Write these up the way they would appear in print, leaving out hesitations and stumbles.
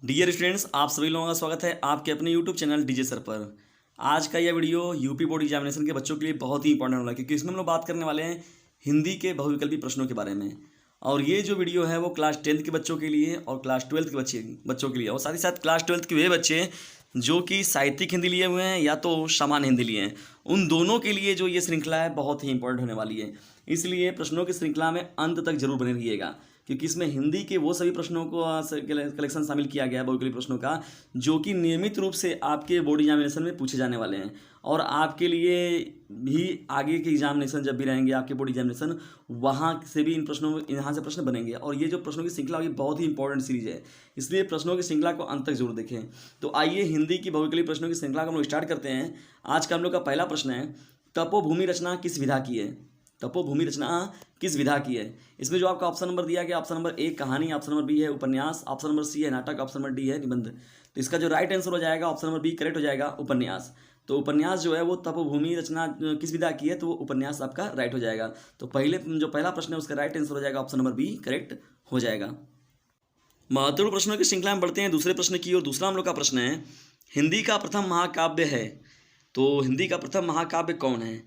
Dear students, आप सभी लोगों का स्वागत है आपके अपने यूट्यूब चैनल डीजे सर पर। आज का यह वीडियो यूपी बोर्ड एग्जामिनेशन के बच्चों के लिए बहुत ही इंपॉर्टेंट वाला है, क्योंकि इसमें हम लोग बात करने वाले हैं हिंदी के बहुविकल्पी प्रश्नों के बारे में। और ये जो वीडियो है वो क्लास 10th के बच्चों के लिए और क्लास 12th के बच्चों के लिए, और साथ ही साथ क्लास 12th के वे बच्चे जो कि साहित्यिक हिंदी लिए हुए हैं या तो सामान्य हिंदी लिए हैं, उन दोनों के लिए जो ये श्रृंखला है बहुत ही इंपॉर्टेंट होने वाली है। इसलिए प्रश्नों की श्रृंखला में अंत तक जरूर बने रहिएगा, क्योंकि इसमें हिंदी के वो सभी प्रश्नों को कलेक्शन शामिल किया गया है बहुविकल्पी प्रश्नों का, जो कि नियमित रूप से आपके बोर्ड एग्जामिनेशन में पूछे जाने वाले हैं। और आपके लिए भी आगे के एग्जामिनेशन जब भी रहेंगे आपके बोर्ड एग्जामिनेशन, वहाँ से भी इन प्रश्नों यहाँ से प्रश्न बनेंगे। और ये जो प्रश्नों की श्रृंखला होगी बहुत ही इंपॉर्टेंट सीरीज है, इसलिए प्रश्नों की श्रृंखला को अंत तक जरूर देखें। तो आइए हिंदी की बहुविकल्पी प्रश्नों की श्रृंखला को हम लोग स्टार्ट करते हैं। आज का हम लोग का पहला प्रश्न है, तपोभूमि रचना किस विधा की है? तपोभूमि रचना किस विधा की है? इसमें जो आपका ऑप्शन नंबर दिया गया, ऑप्शन नंबर ए कहानी, ऑप्शन नंबर बी है उपन्यास, ऑप्शन नंबर सी है नाटक, ऑप्शन नंबर डी है निबंध। तो इसका जो राइट आंसर हो जाएगा ऑप्शन नंबर बी करेक्ट हो जाएगा, उपन्यास। तो उपन्यास जो है वो तपोभूमि रचना किस विधा की है, तो वो उपन्यास आपका राइट हो जाएगा। तो पहला प्रश्न है उसका राइट आंसर हो जाएगा ऑप्शन नंबर बी करेक्ट हो जाएगा। महत्वपूर्ण प्रश्नों की श्रृंखला में बढ़ते हैं दूसरे प्रश्न की ओर। दूसरा हम लोग का प्रश्न है, हिंदी का प्रथम महाकाव्य है, तो हिंदी का प्रथम महाकाव्य कौन है?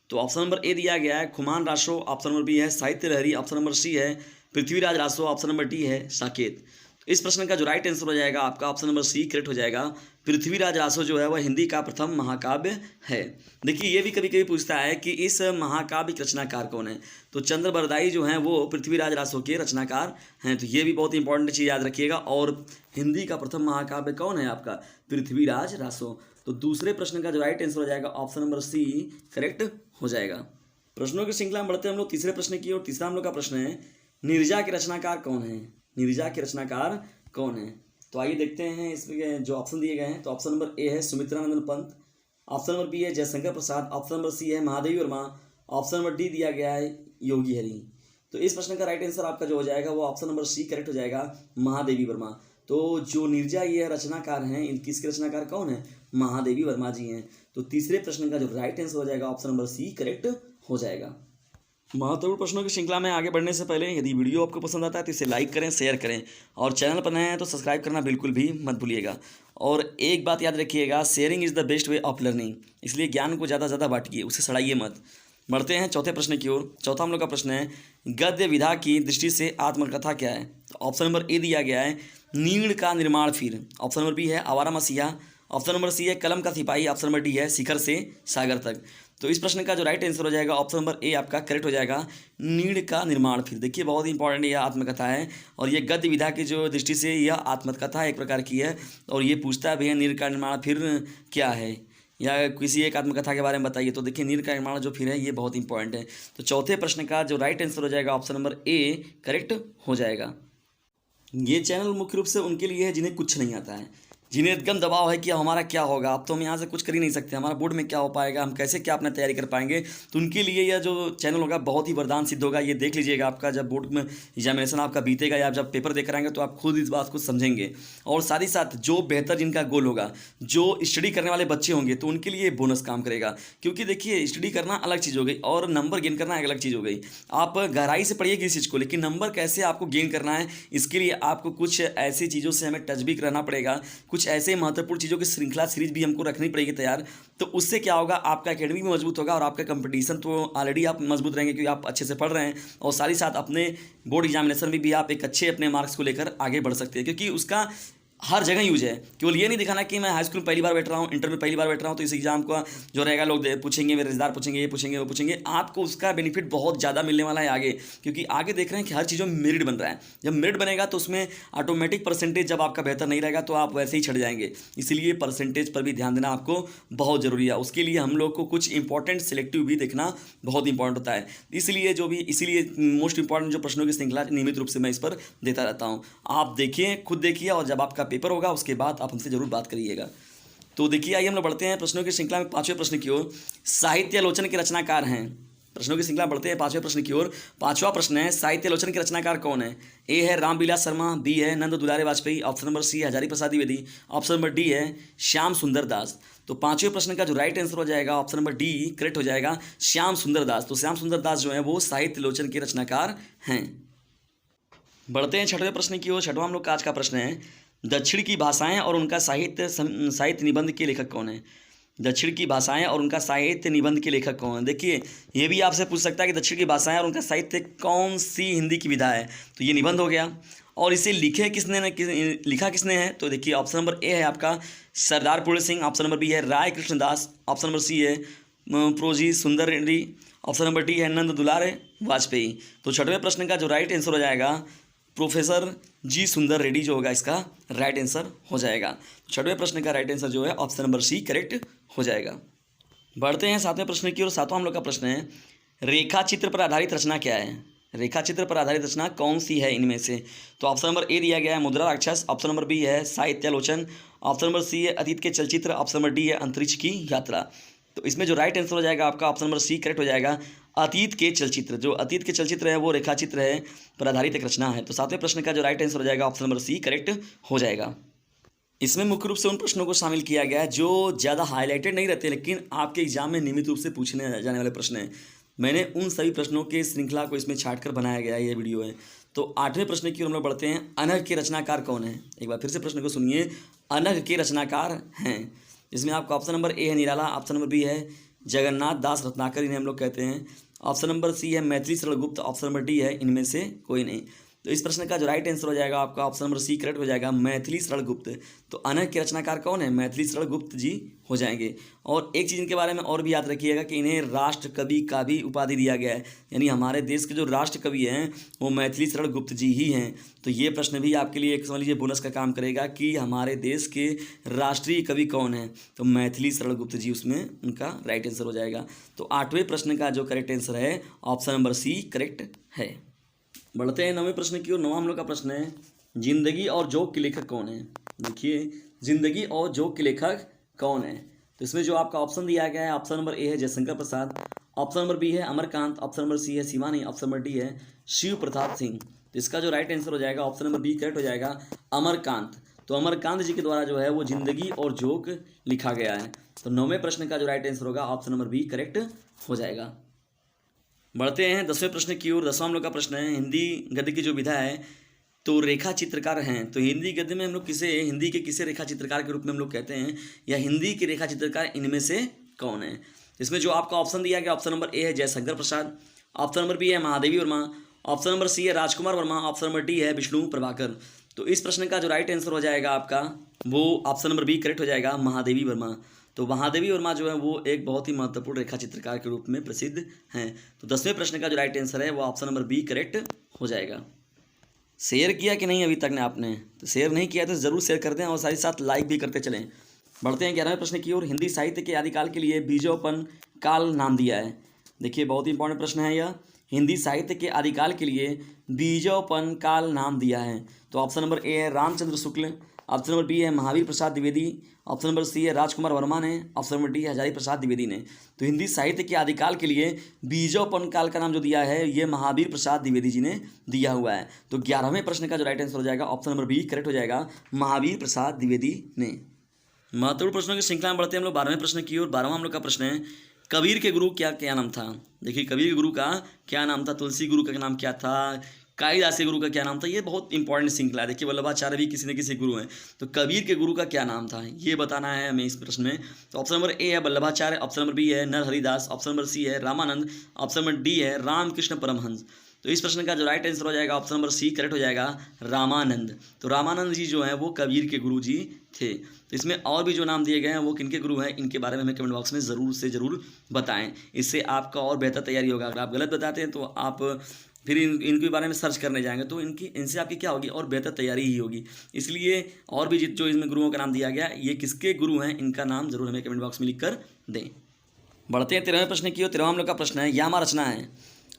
तो ऑप्शन नंबर ए दिया गया है Khuman Raso, option number B है Sahitya Lahari, option number C है Prithviraj Raso, option number D है साकेत। तो इस प्रश्न का जो राइट आंसर हो जाएगा आपका ऑप्शन नंबर सी करेक्ट हो जाएगा। पृथ्वीराज रासो जो है वह हिंदी का प्रथम महाकाव्य है। देखिए ये भी कभी कभी पूछता है कि इस महाकाव्य के रचनाकार कौन है, तो चंद्र बरदाई जो हैं वो पृथ्वीराज रासो के रचनाकार हैं। तो ये भी बहुत इंपॉर्टेंट चीज़ याद रखिएगा। और हिंदी का प्रथम महाकाव्य कौन है आपका? पृथ्वीराज रासो। तो दूसरे प्रश्न का जो राइट आंसर हो जाएगा ऑप्शन नंबर सी करेक्ट हो जाएगा। प्रश्नों की श्रृंखला में बढ़ते हैं हम लोग तीसरे प्रश्न की ओर। तीसरा हम लोग का प्रश्न है, नीरजा के रचनाकार कौन है? नीरजा के रचनाकार कौन है? तो आइए देखते हैं इसमें जो ऑप्शन दिए गए हैं। तो ऑप्शन नंबर ए है Sumitranandan Pant, option number B है Jaishankar Prasad, option number C है Mahadevi Verma, option number D दिया गया है योगी हरि। तो इस प्रश्न का राइट आंसर आपका जो हो जाएगा वो ऑप्शन नंबर सी करेक्ट हो जाएगा, महादेवी वर्मा। तो जो नीरजा ये रचनाकार हैं, इनकी रचनाकार कौन है? महादेवी वर्मा जी हैं। तो तीसरे प्रश्न का जो राइट आंसर हो जाएगा ऑप्शन नंबर सी करेक्ट हो जाएगा। महत्वपूर्ण प्रश्नों की श्रृंखला में आगे बढ़ने से पहले यदि वीडियो आपको पसंद आता है तो इसे लाइक करें, शेयर करें, और चैनल पर नए हैं तो सब्सक्राइब करना बिल्कुल भी मत भूलिएगा। और एक बात याद रखिएगा, sharing is the best way of learning, इसलिए ज्ञान को ज़्यादा से ज़्यादा बांटिए, उसे सड़ाइए मत। बढ़ते हैं चौथे प्रश्न की ओर। चौथा हम लोग का प्रश्न है, गद्य विधा की दृष्टि से आत्मकथा क्या है? तो ऑप्शन नंबर ए दिया गया है नीड़ का निर्माण फिर, ऑप्शन नंबर बी है आवारा मसीहा, ऑप्शन नंबर सी है कलम का सिपाही, ऑप्शन नंबर डी है शिखर से सागर तक। तो इस प्रश्न का जो राइट आंसर हो जाएगा ऑप्शन नंबर ए आपका करेक्ट हो जाएगा, नीड़ का निर्माण फिर। देखिए बहुत ही इंपॉर्टेंट यह आत्मकथा है, और ये गद्य विधा की जो दृष्टि से यह आत्मकथा एक प्रकार की है। और ये पूछता है भैया नीड़ का निर्माण फिर क्या है, या किसी एक आत्मकथा के बारे में बताइए। तो देखिए नीड़ का निर्माण जो फिर है ये बहुत इंपॉर्टेंट है। तो चौथे प्रश्न का जो राइट आंसर हो जाएगा ऑप्शन नंबर ए करेक्ट हो जाएगा। ये चैनल मुख्य रूप से उनके लिए है जिन्हें कुछ नहीं आता है, जिन्हें एकदम दबाव है कि अब हमारा क्या होगा, अब तो हम यहाँ से कुछ कर ही नहीं सकते, हमारा बोर्ड में क्या हो पाएगा, हम कैसे क्या अपना तैयारी कर पाएंगे। तो उनके लिए यह जो चैनल होगा बहुत ही वरदान सिद्ध होगा। ये देख लीजिएगा, आपका जब बोर्ड में एग्जामिनेशन आपका बीतेगा या जब पेपर देकर आएंगे तो आप खुद इस बात को समझेंगे। और साथ ही साथ जो बेहतर जिनका गोल होगा, जो स्टडी करने वाले बच्चे होंगे, तो उनके लिए बोनस काम करेगा। क्योंकि देखिए स्टडी करना अलग चीज़ हो गई और नंबर गेन करना एक अलग चीज़ हो गई। आप गहराई से पढ़िए किसी चीज़ को, लेकिन नंबर कैसे आपको गेन करना है, इसके लिए आपको कुछ ऐसी चीज़ों से हमें टच भी रहना पड़ेगा, कुछ ऐसे महत्वपूर्ण चीज़ों की श्रृंखला सीरीज भी हमको रखनी पड़ेगी तैयार। तो उससे क्या होगा, आपका एकेडमी भी मजबूत होगा और आपका कंपटीशन तो ऑलरेडी आप मजबूत रहेंगे क्योंकि आप अच्छे से पढ़ रहे हैं। और साथ ही साथ अपने बोर्ड एग्जामिनेशन में भी आप एक अच्छे अपने मार्क्स को लेकर आगे बढ़ सकते हैं, क्योंकि उसका हर जगह यूज है। केवल ये नहीं दिखाना कि मैं हाई स्कूल में पहली बार बैठ रहा हूँ, इंटर में पहली बार बैठ रहा हूँ तो इस एग्जाम का जो रहेगा लोग पूछेंगे, मेरे रिश्तेदार पूछेंगे, ये पूछेंगे वो पूछेंगे। आपको उसका बेनिफिट बहुत ज़्यादा मिलने वाला है आगे, क्योंकि आगे देख रहे हैं कि हर चीज़ों में मेरिट बन रहा है। जब मेरिट बनेगा तो उसमें ऑटोमेटिक परसेंटेज जब आपका बेहतर नहीं रहेगा तो आप वैसे ही छट जाएंगे। इसलिए परसेंटेज पर भी ध्यान देना आपको बहुत ज़रूरी है। उसके लिए हम लोग को कुछ इंपॉर्टेंट सिलेक्टिव भी देखना बहुत इंपॉर्टेंट होता है। इसीलिए मोस्ट इंपॉर्टेंट जो प्रश्नों की श्रृंखला नियमित रूप से मैं इस पर देता रहता हूँ। आप देखिए, खुद देखिए, और जब आपका पेपर होगा उसके बाद आप हमसे जरूर बात करिएगा। तो देखिए आइए हम लोग बढ़ते हैं प्रश्नों की श्रृंखला में पांचवें प्रश्न की ओर। साहित्य आलोचन के रचनाकार हैं। प्रश्नों की श्रृंखला बढ़ते हैं पांचवें प्रश्न की ओर। पांचवा प्रश्न है, साहित्य आलोचन के रचनाकार कौन है? ए है रामविलास शर्मा, बी है Nand Dulare Vajpeyi, option number C Hazari Prasad Dwivedi, option number D है श्याम सुंदर दास। तो पांचवें प्रश्न का जो राइट आंसर हो जाएगा ऑप्शन नंबर डी करेक्ट हो जाएगा, श्याम सुंदर दास। तो श्याम सुंदर दास जो है वो साहित्य आलोचन के रचनाकार हैं। बढ़ते हैं छठवें प्रश्न की ओर। छठवां हम लोग का आज का प्रश्न है, दक्षिण की भाषाएं और उनका साहित्य निबंध के लेखक कौन है? दक्षिण की भाषाएं और उनका साहित्य निबंध के लेखक कौन है? देखिए ये भी आपसे पूछ सकता है कि दक्षिण की भाषाएं और उनका साहित्य कौन सी हिंदी की विधा है, तो ये निबंध हो गया। और इसे लिखा किसने है? तो देखिए ऑप्शन नंबर ए है आपका सरदार पूर्ण सिंह, ऑप्शन नंबर बी है राय कृष्णदास, ऑप्शन नंबर सी है प्रोजी सुंदर रेड्डी, ऑप्शन नंबर डी है नंद दुलारे वाजपेयी। तो छठवें प्रश्न का जो राइट आंसर हो जाएगा प्रोफेसर जी सुंदर रेड्डी जो होगा इसका राइट आंसर हो जाएगा। छठवें प्रश्न का राइट आंसर जो है ऑप्शन नंबर सी करेक्ट हो जाएगा। बढ़ते हैं सातवें प्रश्न की ओर। सातवां हम लोग का प्रश्न है रेखा चित्र पर आधारित रचना क्या है? रेखा चित्र पर आधारित रचना कौन सी है इनमें से? तो ऑप्शन नंबर ए दिया गया है मुद्रा राक्षस, ऑप्शन नंबर बी है साहित्यालोचन, ऑप्शन नंबर सी है अतीत के चलचित्र, ऑप्शन नंबर डी है अंतरिक्ष की यात्रा। तो इसमें जो राइट आंसर हो जाएगा आपका ऑप्शन नंबर सी करेक्ट हो जाएगा, अतीत के चलचित्र। जो अतीत के चलचित्र है वो रेखा चित्र है पर आधारित एक रचना है। तो सातवें प्रश्न का जो राइट आंसर हो जाएगा ऑप्शन नंबर सी करेक्ट हो जाएगा। इसमें मुख्य रूप से उन प्रश्नों को शामिल किया गया है जो ज़्यादा हाईलाइटेड नहीं रहते लेकिन आपके एग्जाम में नियमित रूप से पूछने जाने वाले प्रश्न हैं। मैंने उन सभी प्रश्नों के श्रृंखला को इसमें छाट कर बनाया गया ये वीडियो है। तो आठवें प्रश्न की ओर हम लोग बढ़ते हैं, अनघ के रचनाकार कौन है? एक बार फिर से प्रश्न को सुनिए, अनघ के रचनाकार हैं। इसमें आपका ऑप्शन नंबर ए है निराला, ऑप्शन नंबर बी है जगन्नाथ दास रत्नाकर, इन्हें हम लोग कहते हैं, ऑप्शन नंबर सी है Maithili Sharan Gupt, option number D है इनमें से कोई नहीं। तो इस प्रश्न का जो राइट आंसर हो जाएगा आपका ऑप्शन नंबर सी करेक्ट हो जाएगा, मैथिली शरण गुप्त। तो अनघ के रचनाकार कौन है? मैथिली शरण गुप्त जी हो जाएंगे। और एक चीज़ इनके बारे में और भी याद रखिएगा कि इन्हें राष्ट्र कवि का भी उपाधि दिया गया है, यानी हमारे देश के जो राष्ट्र कवि हैं वो मैथिली शरण गुप्त जी ही हैं। तो ये प्रश्न भी आपके लिए एक समझ लीजिए बोनस का काम करेगा कि हमारे देश के राष्ट्रीय कवि कौन है, तो मैथिली शरण गुप्त जी उसमें उनका राइट आंसर हो जाएगा। तो आठवें प्रश्न का जो करेक्ट आंसर है ऑप्शन नंबर सी करेक्ट है। बढ़ते हैं नौवें प्रश्न की ओर। नौवां हम लोग का प्रश्न है जिंदगी और जोक के लेखक कौन है? देखिए जिंदगी और जोक के लेखक कौन है? तो इसमें जो आपका ऑप्शन दिया गया है ऑप्शन नंबर ए है Jaishankar Prasad, option number B है अमरकांत, ऑप्शन नंबर सी है शिवानी, ऑप्शन नंबर डी है शिव प्रताप सिंह। तो इसका जो राइट आंसर हो जाएगा ऑप्शन नंबर बी करेक्ट हो जाएगा, अमरकांत। तो अमरकांत जी के द्वारा जो है वो जिंदगी और जोक लिखा गया है। तो नौवें प्रश्न का जो राइट आंसर होगा ऑप्शन नंबर बी करेक्ट हो जाएगा। बढ़ते हैं 10वें प्रश्न की ओर। 10वां हम लोग का प्रश्न है हिंदी गद्य की जो विधा है तो रेखा चित्रकार हैं, तो हिंदी गद्य में हम लोग हिंदी के किसे रेखा चित्रकार के रूप में हम लोग कहते हैं, या हिंदी के रेखा चित्रकार इनमें से कौन है? इसमें जो आपका ऑप्शन दिया गया ऑप्शन नंबर ए है Jaishankar Prasad, option number B है Mahadevi Verma, option number C है Rajkumar Verma, option number D है विष्णु प्रभाकर। तो इस प्रश्न का जो राइट आंसर हो जाएगा आपका वो ऑप्शन नंबर बी करेक्ट हो जाएगा, महादेवी वर्मा। तो महादेवी वर्मा जो है वो एक बहुत ही महत्वपूर्ण रेखा चित्रकार के रूप में प्रसिद्ध हैं। तो 10वें प्रश्न का जो राइट आंसर है वो ऑप्शन नंबर बी करेक्ट हो जाएगा। शेयर किया कि नहीं अभी तक ने आपने? तो शेयर नहीं किया तो ज़रूर शेयर कर दें और साथ ही साथ लाइक भी करते चलें। बढ़ते हैं 11वें प्रश्न की ओर। हिंदी साहित्य के आदिकाल के लिए बीजोपन काल नाम दिया है। देखिए बहुत ही इंपॉर्टेंट प्रश्न है यह, हिंदी साहित्य के आदिकाल के लिए बीजोपन काल नाम दिया है। तो ऑप्शन नंबर ए है Ramchandra Shukla, option number B है Mahavir Prasad Dwivedi, option number C है राजकुमार वर्मा ने, ऑप्शन नंबर डी है हजारी प्रसाद द्विवेदी ने। तो हिंदी साहित्य के आदिकाल के लिए बीजोपन काल का नाम जो दिया है ये महावीर प्रसाद द्विवेदी जी ने दिया हुआ है। तो 11वें प्रश्न का जो राइट आंसर हो जाएगा ऑप्शन नंबर बी करेक्ट हो जाएगा, महावीर प्रसाद द्विवेदी ने। महत्वपूर्ण प्रश्नों की श्रृंखला में बढ़ते हैं हम लोग 12वें प्रश्न की ओर। 12वां हम लोग का प्रश्न है कबीर के गुरु क्या नाम था? देखिए कबीर के गुरु का क्या नाम था, तुलसी गुरु का नाम क्या था, कालिदास के गुरु का क्या नाम था? ये बहुत इंपॉर्टेंट श्रृंखला है। देखिए वल्लभाचार्य भी किसी न किसी गुरु हैं, तो कबीर के गुरु का क्या नाम था ये बताना है हमें इस प्रश्न में। तो ऑप्शन नंबर ए है वल्लभाचार्य, ऑप्शन नंबर बी है नरहरिदास, ऑप्शन नंबर सी है रामानंद, ऑप्शन नंबर डी है रामकृष्ण परमहंस। तो इस प्रश्न का जो राइट आंसर हो जाएगा ऑप्शन नंबर सी करेक्ट हो जाएगा, रामानंद। तो रामानंद जी जो है वो कबीर के गुरु जी थे। तो इसमें और भी जो नाम दिए गए हैं वो किनके गुरु हैं इनके बारे में हमें कमेंट बॉक्स में ज़रूर से ज़रूर बताएं, इससे आपका और बेहतर तैयारी होगा। अगर आप गलत बताते हैं तो आप फिर इनके बारे में सर्च करने जाएंगे तो इनसे आपकी क्या होगी और बेहतर तैयारी ही होगी। इसलिए और भी जो इसमें गुरुओं का नाम दिया गया ये किसके गुरु हैं इनका नाम जरूर हमें कमेंट बॉक्स में लिख कर दें। बढ़ते हैं 13वें प्रश्न की ओर। 13वां हम लोग का प्रश्न है यामा रचना है।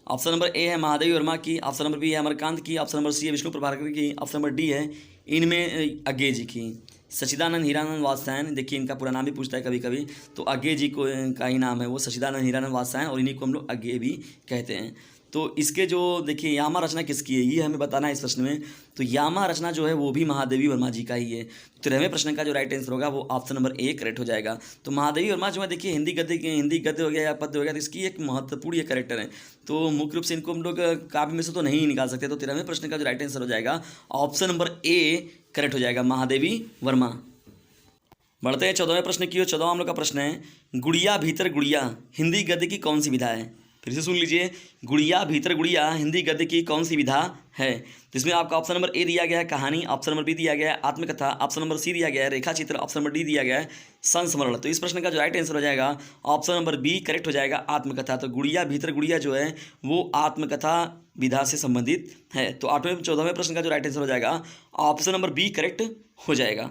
ऑप्शन नंबर ए है महादेवी वर्मा की, ऑप्शन नंबर बी है अमरकांत की, ऑप्शन नंबर सी है विष्णु प्रभाकर की, ऑप्शन नंबर डी है इनमें अज्ञे जी की। सच्चिदानंद हीरानंद वात्स्यायन, देखिए इनका पूरा नाम भी पूछता है कभी कभी, तो अज्ञे जी को का ही नाम है वो सच्चिदानंद हीरानंद वात्स्यायन और इन्हीं को हम लोग अज्ञे भी कहते हैं। तो इसके जो देखिए यामा रचना किसकी है ये हमें बताना है इस प्रश्न में। तो यामा रचना जो है वो भी महादेवी वर्मा जी का ही है। 13वें प्रश्न का जो राइट आंसर होगा वो ऑप्शन नंबर ए करेक्ट हो जाएगा। तो महादेवी वर्मा जो है देखिए हिंदी गद्य हो गया या पद्य हो गया, तो इसकी एक महत्वपूर्ण ये कैरेक्टर है। तो मुख्य रूप से इनको हम लोग काव्य में से तो नहीं निकाल सकते। तो 13वें प्रश्न का जो राइट आंसर हो जाएगा ऑप्शन नंबर ए करेक्ट हो जाएगा, महादेवी वर्मा। बढ़ते हैं 14वें प्रश्न की ओर। 14वां हम लोग का प्रश्न है, गुड़िया भीतर गुड़िया हिंदी गद्य की कौन सी विधा है। फिर से सुन लीजिए, गुड़िया भीतर गुड़िया हिंदी गद्य की कौन सी विधा है। तो इसमें आपका ऑप्शन नंबर ए दिया गया है कहानी, ऑप्शन नंबर बी दिया गया है आत्मकथा, ऑप्शन नंबर सी दिया गया है रेखा चित्र, ऑप्शन नंबर डी दिया गया है संस्मरण। तो इस प्रश्न का जो राइट आंसर हो जाएगा ऑप्शन नंबर बी करेक्ट हो जाएगा, आत्मकथा। तो गुड़िया भीतर गुड़िया जो है वो आत्मकथा विधा से संबंधित है। तो 14वें प्रश्न का जो राइट आंसर हो जाएगा ऑप्शन नंबर बी करेक्ट हो जाएगा।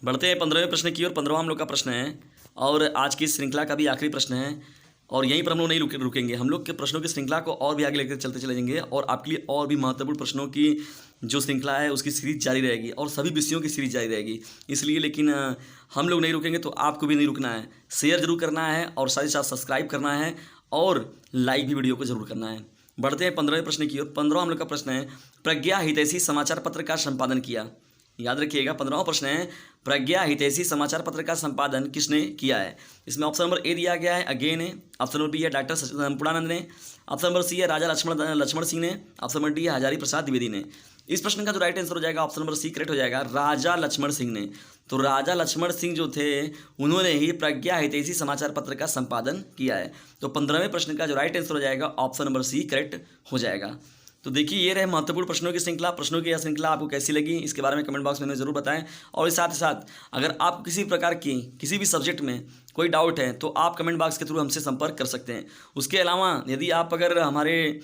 बढ़ते हैं 15वें प्रश्न की ओर। 15वां हम लोग का प्रश्न है और आज की श्रृंखला का भी आखिरी प्रश्न है, और यहीं पर हम लोग नहीं रुकेंगे। हम लोग के प्रश्नों की श्रृंखला को और भी आगे लेकर चलते चले जाएंगे और आपके लिए और भी महत्वपूर्ण प्रश्नों की जो श्रृंखला है उसकी सीरीज जारी रहेगी और सभी विषयों की सीरीज जारी रहेगी। इसलिए लेकिन हम लोग नहीं रुकेंगे, तो आपको भी नहीं रुकना है। शेयर जरूर करना है और साथ ही साथ सब्सक्राइब करना है और लाइक भी वीडियो को जरूर करना है। बढ़ते हैं 15वें प्रश्न की ओर। 15वां हम लोग का प्रश्न है, प्रज्ञा हितैषी समाचार पत्र का संपादन किया। याद रखिएगा 15वां प्रश्न है, प्रज्ञा हितैषी समाचार पत्र का संपादन किसने किया है। इसमें ऑप्शन नंबर ए दिया गया है अगेन है, ऑप्शन नंबर बी है डॉक्टर पूर्णानंद ने, ऑप्शन नंबर सी है राजा लक्ष्मण सिंह ने, ऑप्शन नंबर डी है हजारी प्रसाद द्विवेदी ने। इस प्रश्न का जो राइट आंसर हो जाएगा ऑप्शन नंबर सी करेक्ट हो जाएगा, राजा लक्ष्मण सिंह ने। तो राजा लक्ष्मण सिंह जो थे उन्होंने ही प्रज्ञा हितैषी समाचार पत्र का संपादन किया है। तो 15वें प्रश्न का जो राइट आंसर हो जाएगा ऑप्शन नंबर सी करेक्ट हो जाएगा। तो देखिए ये रहे महत्वपूर्ण प्रश्नों की श्रृंखला। प्रश्नों की यह श्रृंखला आपको कैसी लगी इसके बारे में कमेंट बॉक्स में हमें जरूर बताएं। और साथ ही साथ अगर आपको किसी प्रकार की किसी भी सब्जेक्ट में कोई डाउट है तो आप कमेंट बॉक्स के थ्रू हमसे संपर्क कर सकते हैं। उसके अलावा यदि आप अगर हमारे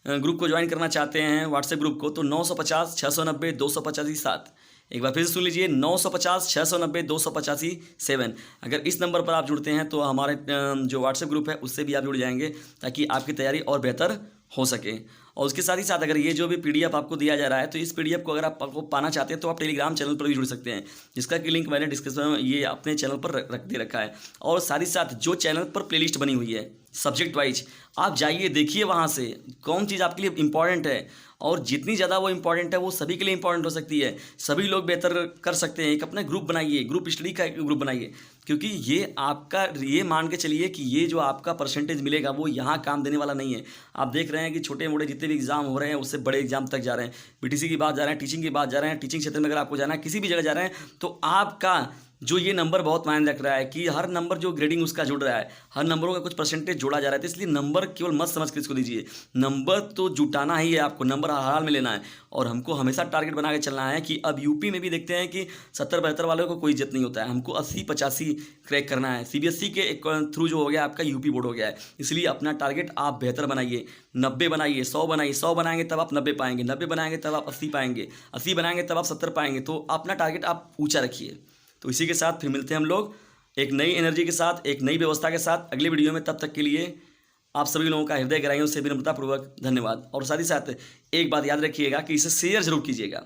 ग्रुप को ज्वाइन करना चाहते हैं व्हाट्सएप ग्रुप को, तो 950 690 285 7। एक बार फिर सुन लीजिए, 950 690 285 7। अगर इस नंबर पर आप जुड़ते हैं तो हमारे जो व्हाट्सएप ग्रुप है उससे भी आप जुड़ जाएंगे ताकि आपकी तैयारी और बेहतर हो सके। और उसके साथ ही साथ अगर ये जो भी पीडीएफ आपको दिया जा रहा है तो इस पीडीएफ को अगर आपको पाना चाहते हैं तो आप टेलीग्राम चैनल पर भी जुड़ सकते हैं, जिसका कि लिंक मैंने डिस्क्रिप्शन में ये अपने चैनल पर रख दे रखा है। और साथ ही साथ जो चैनल पर प्लेलिस्ट बनी हुई है सब्जेक्ट वाइज, आप जाइए देखिए वहाँ से कौन चीज़ आपके लिए इंपॉर्टेंट है, और जितनी ज़्यादा वो इंपॉर्टेंट है वो सभी के लिए इंपॉर्टेंट हो सकती है। सभी लोग बेहतर कर सकते हैं। एक अपना ग्रुप बनाइए, ग्रुप स्टडी का एक ग्रुप बनाइए, क्योंकि ये आपका ये मान के चलिए कि ये जो आपका परसेंटेज मिलेगा वो यहाँ काम देने वाला नहीं है। आप देख रहे हैं कि छोटे मोटे जितने भी एग्जाम हो रहे हैं उससे बड़े एग्जाम तक जा रहे हैं। बीटीसी की बात जा रहे हैं, टीचिंग की बात जा रहे हैं, टीचिंग क्षेत्र में अगर आपको जाना है किसी भी जगह जा रहे हैं तो आपका जो ये नंबर बहुत मायने रख रहा है कि हर नंबर जो ग्रेडिंग उसका जुड़ रहा है, हर नंबरों का कुछ परसेंटेज जोड़ा जा रहा है। तो इसलिए नंबर केवल मत समझ कर इसको दीजिए, नंबर तो जुटाना ही है आपको, नंबर हर हाल में लेना है। और हमको हमेशा टारगेट बना के चलना है कि अब यूपी में भी देखते हैं कि 70-72 वालों को कोई इज्जत नहीं होता है, हमको 80-85 क्रैक करना है। सीबीएसई के थ्रू जो हो गया आपका यूपी बोर्ड हो गया है, इसलिए अपना टारगेट आप बेहतर बनाइए, 90 बनाइए, 100 बनाइए। 100 बनाएंगे तब आप 90 पाएंगे, 90 बनाएंगे तब आप 80 पाएंगे, 80 बनाएंगे तब आप 70 पाएंगे। तो अपना टारगेट आप ऊँचा रखिए। तो इसी के साथ फिर मिलते हैं हम लोग एक नई एनर्जी के साथ, एक नई व्यवस्था के साथ अगली वीडियो में। तब तक के लिए आप सभी लोगों का हृदय गहराइयों से विनम्रतापूर्वक धन्यवाद। और साथ ही साथ एक बात याद रखिएगा कि इसे शेयर जरूर कीजिएगा।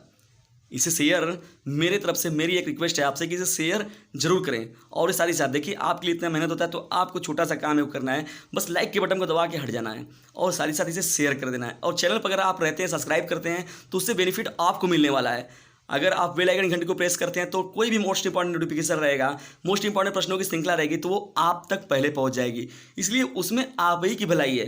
इसे शेयर मेरे तरफ से मेरी एक रिक्वेस्ट है आपसे कि इसे शेयर जरूर करें। और साथ ही साथ देखिए आपके लिए इतना मेहनत होता है तो आपको छोटा सा काम है वो करना है, बस लाइक के बटन को दबा के हट जाना है और साथ ही साथ इसे शेयर कर देना है। और चैनल पर अगर आप रहते हैं सब्सक्राइब करते हैं तो उससे बेनिफिट आपको मिलने वाला है। अगर आप बेल आइकन घंटे को प्रेस करते हैं तो कोई भी मोस्ट इंपॉर्टेंट नोटिफिकेशन रहेगा, मोस्ट इंपॉर्टेंट प्रश्नों की श्रृंखला रहेगी तो वो आप तक पहले पहुंच जाएगी। इसलिए उसमें आप ही की भलाई है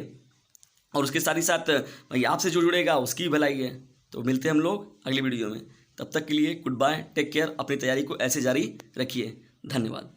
और उसके साथ ही साथ भाई आपसे जो जुड़ेगा उसकी भलाई है। तो मिलते हैं हम लोग अगली वीडियो में, तब तक के लिए गुड बाय, टेक केयर, अपनी तैयारी को ऐसे जारी रखिए। धन्यवाद।